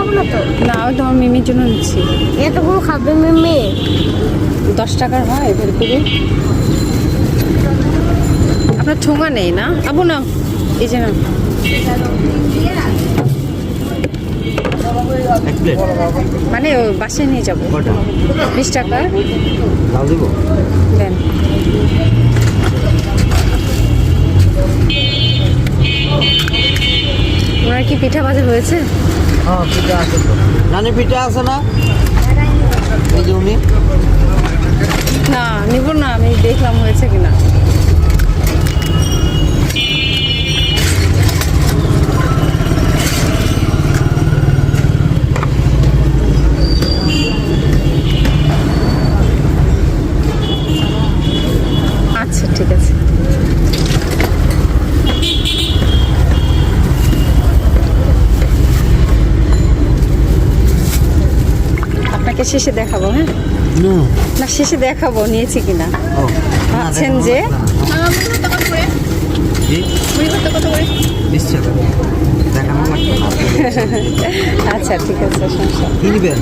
খাবো না তো। না, ওই তোমার মিমির জন্য নিচ্ছি। এতগুলো খাবে মিমি? 10 টাকার হয় ভেলপুরি। আপনার ঠোঙা নেই না আবু? না, এই যে না, এক প্লেট মানে ওই বাসায় নিয়ে যাবো। কটা 20 টাকা লাউ দিব? দেন। ওনার কি পিঠা ভাজা হয়েছে? হ্যাঁ পিঠা আছে তো। নানি পিঠা আছে না? এই যে উনি না, নিব না, আমি দেখলাম হয়েছে কিনা। আচ্ছা ঠিক আছে। আপনাকে শেষে দেখাবো। হ্যাঁ না না, শেষে দেখাবো নিয়েছি কিনা। ও ভাবছেন যে জি 20 টাকা দেখানো লাগবে না। আচ্ছা ঠিক আছে, সমস্যা। কি নিবেন?